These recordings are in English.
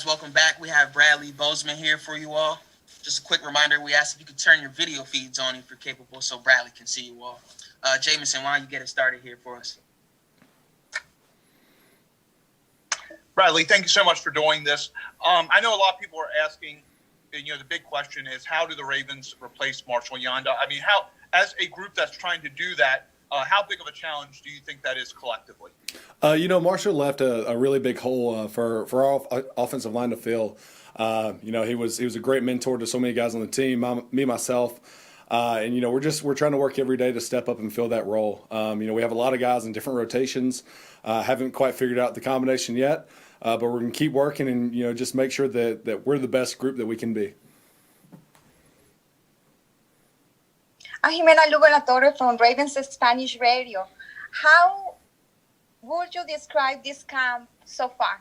Welcome back. We have Bradley Bozeman here for you all. Just a quick reminder, we asked if you could turn your video feeds on if you're capable so Bradley can see you all. Jameson, why don't you get it started here for us? Bradley, thank you so much for doing this. I know a lot of people are asking, the big question is, how do the Ravens replace Marshal Yanda? I mean, how, as a group that's trying to do that, how big of a challenge do you think that is collectively? Marshall left a really big hole for our offensive line to fill. He was a great mentor to so many guys on the team, myself. We're trying to work every day to step up and fill that role. We have a lot of guys in different rotations. Haven't quite figured out the combination yet, but we're going to keep working and just make sure that we're the best group that we can be. I'm Jimena Lugo La Torre from Ravens Spanish Radio. How would you describe this camp so far?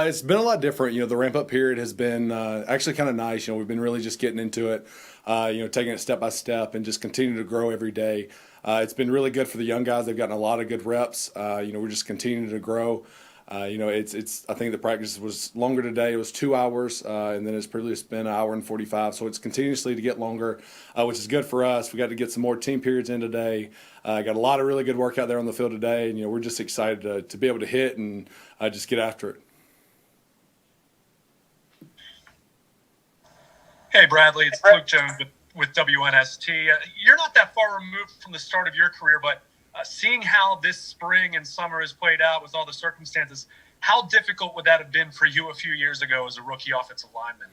It's been a lot different. The ramp-up period has been actually kind of nice. We've been really just getting into it, taking it step by step and just continuing to grow every day. It's been really good for the young guys. They've gotten a lot of good reps. We're just continuing to grow. I think the practice was longer today. It was 2 hours, and then it's previously been 1 hour and 45. So it's continuously to get longer, which is good for us. We got to get some more team periods in today. Got a lot of really good work out there on the field today, and we're just excited to be able to hit and just get after it. Hey, Bradley, it's Luke Jones with WNST. You're not that far removed from the start of your career, but seeing how this spring and summer has played out with all the circumstances, how difficult would that have been for you a few years ago as a rookie offensive lineman?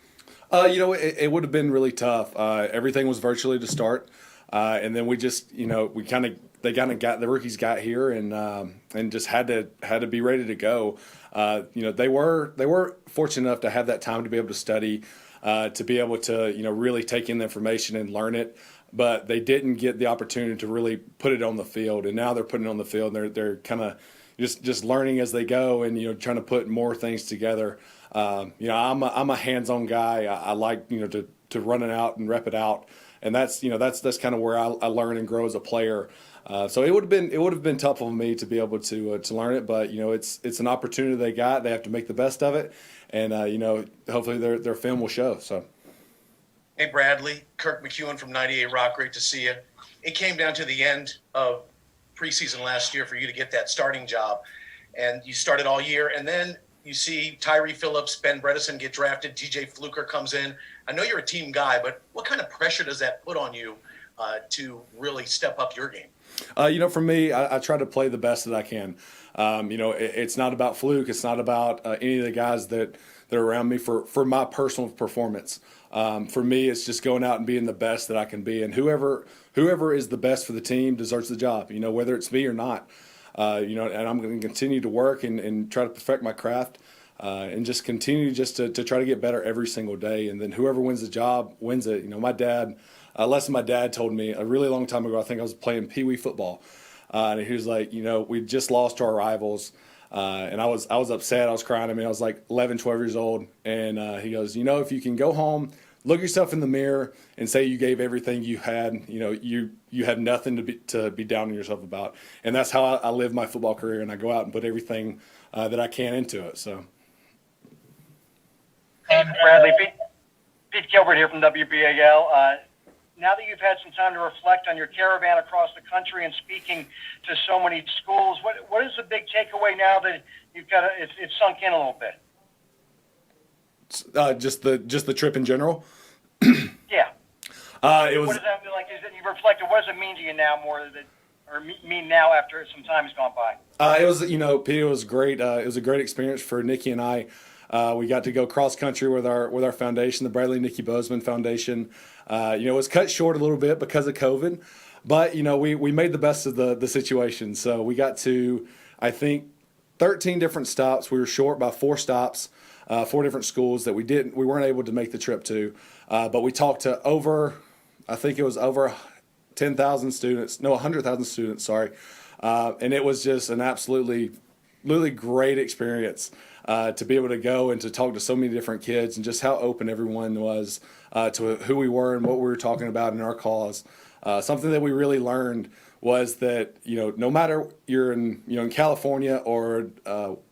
It would have been really tough. Everything was virtually to start, and then we just, the rookies got here and just had to be ready to go. They were fortunate enough to have that time to be able to study, to be able to really take in the information and learn it. But they didn't get the opportunity to really put it on the field, and now they're putting it on the field. And they're kind of just learning as they go, and trying to put more things together. I'm a hands-on guy. I like to run it out and rep it out, and that's kind of where I learn and grow as a player. So it would have been tough on me to be able to learn it, but it's an opportunity they got. They have to make the best of it, and hopefully their film will show. So. Hey, Bradley, Kirk McEwen from 98 Rock, great to see you. It came down to the end of preseason last year for you to get that starting job, and you started all year, and then you see Tyree Phillips, Ben Bredesen get drafted, DJ Fluker comes in. I know you're a team guy, but what kind of pressure does that put on you to really step up your game? For me, I try to play the best that I can. It's not about Fluke. It's not about any of the guys that are around me for my personal performance. For me, it's just going out and being the best that I can be, and whoever is the best for the team deserves the job. Whether it's me or not. And I'm going to continue to work and try to perfect my craft, and just continue just to try to get better every single day. And then whoever wins the job wins it. My dad, lesson my dad told me a really long time ago. I think I was playing Pee Wee football, and he was like, we just lost to our rivals. And I was upset. I was crying. I was like 11, 12 years old. And he goes, if you can go home, look yourself in the mirror and say you gave everything you had, you have nothing to be down on yourself about. And that's how I live my football career. And I go out and put everything that I can into it. So. Hey, Bradley, Pete Gilbert here from WBAL. Now that you've had some time to reflect on your caravan across the country and speaking to so many schools, what is the big takeaway now that you've got? It's sunk in a little bit. Just the trip in general. Yeah. It was. What does that mean? Like, is that you reflected? What does it mean to you now mean now after some time has gone by? It was, Pete, it was great. It was a great experience for Nikki and I. We got to go cross country with our foundation, the Bradley and Nikki Bozeman Foundation. It was cut short a little bit because of COVID, but we made the best of the situation. So we got to, I think, 13 different stops. We were short by 4 stops, 4 different schools that we weren't able to make the trip to. But we talked to over 10,000 students, 100,000 students, sorry. And it was just an absolutely great experience to be able to go and to talk to so many different kids and just how open everyone was to who we were and what we were talking about in our cause. Something that we really learned was that, no matter you're in California or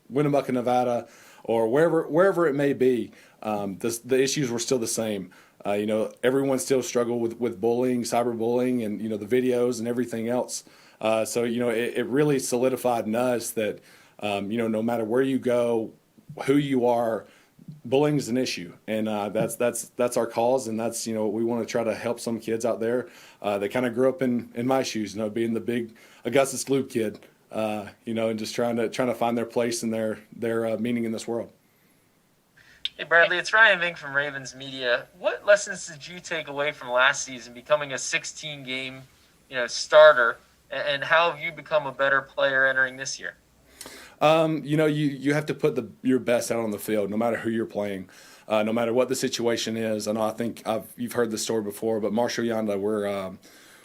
Winnemucca, Nevada, or wherever it may be, the issues were still the same. Everyone still struggled with bullying, cyberbullying, and the videos and everything else. So it really solidified in us that no matter where you go, who you are, bullying is an issue, and that's our cause, and that's we want to try to help some kids out there that kind of grew up in my shoes, being the big Augustus Gloop kid, and just trying to find their place and their meaning in this world. Hey Bradley, it's Ryan Vink from Ravens Media. What lessons did you take away from last season, becoming a 16-game, starter, and how have you become a better player entering this year? You have to put your best out on the field, no matter who you're playing, no matter what the situation is. I think you've heard this story before, but Marshal, Yanda,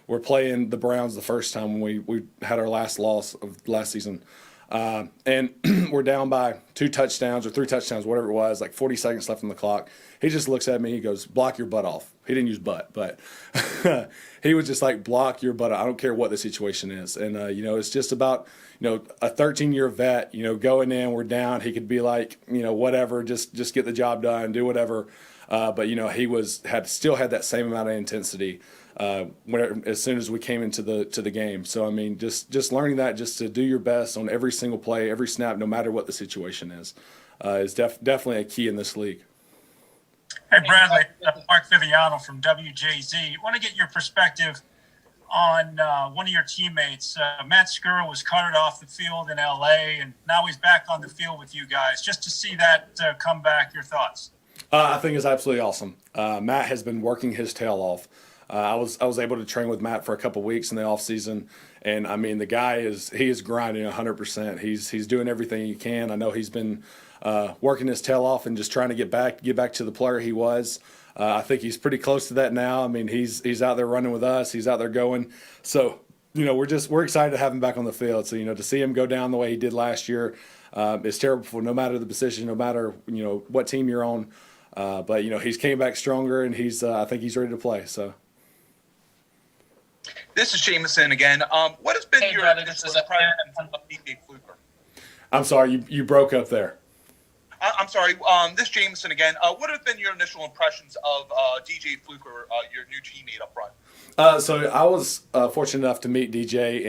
we're playing the Browns the first time when we had our last loss of last season. And we're down by 2 touchdowns or 3 touchdowns, whatever it was, like 40 seconds left on the clock. He just looks at me, he goes, "Block your butt off." He didn't use butt, but he was just like, "Block your butt off. I don't care what the situation is." And, it's just about, a 13-year vet, going in, we're down. He could be like, whatever, just get the job done, do whatever. But, he still had that same amount of intensity as soon as we came into the game. So just learning that, just to do your best on every single play, every snap, no matter what the situation is definitely a key in this league. Hey Bradley, Mark Viviano from WJZ. I want to get your perspective on one of your teammates. Matt Skura was carted off the field in LA, and now he's back on the field with you guys. Just to see that come back, your thoughts? I think it's absolutely awesome. Matt has been working his tail off. I was able to train with Matt for a couple weeks in the off season, and the guy is grinding 100%. He's doing everything he can. I know he's been working his tail off and just trying to get back to the player he was. I think he's pretty close to that now. He's out there running with us. He's out there going. So we're excited to have him back on the field. So to see him go down the way he did last year is terrible for no matter the position, no matter what team you're on. But he's came back stronger, and I think he's ready to play. So. This is Jameson again. What has been your initial impression of DJ Fluker? I'm sorry, you broke up there. I'm sorry. This is Jameson again. What have been your initial impressions of DJ Fluker, your new teammate up front? So I was fortunate enough to meet DJ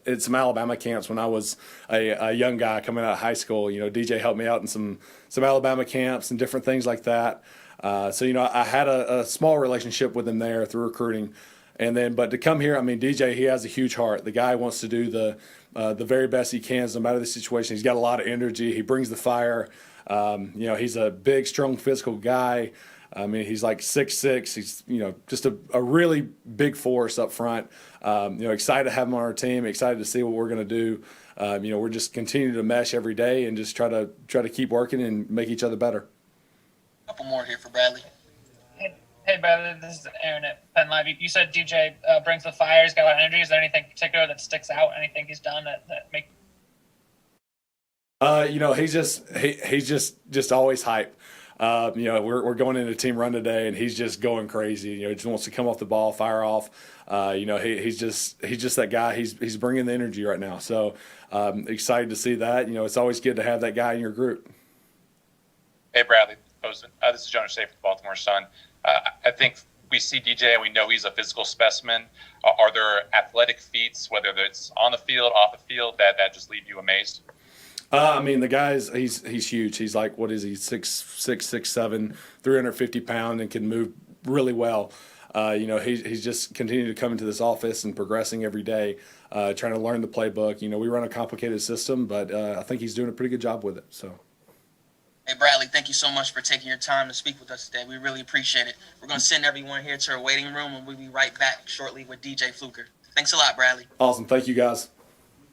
in some Alabama camps when I was a young guy coming out of high school. DJ helped me out in some Alabama camps and different things like that. So I had a small relationship with him there through recruiting. But to come here, DJ, he has a huge heart. The guy wants to do the very best he can, no matter the situation. He's got a lot of energy. He brings the fire. He's a big, strong, physical guy. He's like 6'6". He's just a really big force up front. Excited to have him on our team. Excited to see what we're going to do. We're just continuing to mesh every day and just try to keep working and make each other better. A couple more here for Bradley. Hey, Bradley, this is Aaron at Penn Live. You said DJ brings the fire. He's got a lot of energy. Is there anything particular that sticks out? Anything he's done that make? He's just always hype. We're going into a team run today, and he's just going crazy. He just wants to come off the ball, fire off. He's just that guy. He's bringing the energy right now. So excited to see that. It's always good to have that guy in your group. Hey, Bradley, Bozeman. This is Jonas Shea from the Baltimore Sun. I think we see DJ and we know he's a physical specimen. Are there athletic feats, whether it's on the field, off the field, that just leave you amazed? The guy's he's huge. He's like, what is he, 6'6", 6'7", 350 pound, and can move really well. He's just continuing to come into this office and progressing every day, trying to learn the playbook. We run a complicated system, but I think he's doing a pretty good job with it. So. Hey, Bradley, thank you so much for taking your time to speak with us today. We really appreciate it. We're going to send everyone here to our waiting room, and we'll be right back shortly with DJ Fluker. Thanks a lot, Bradley. Awesome. Thank you, guys.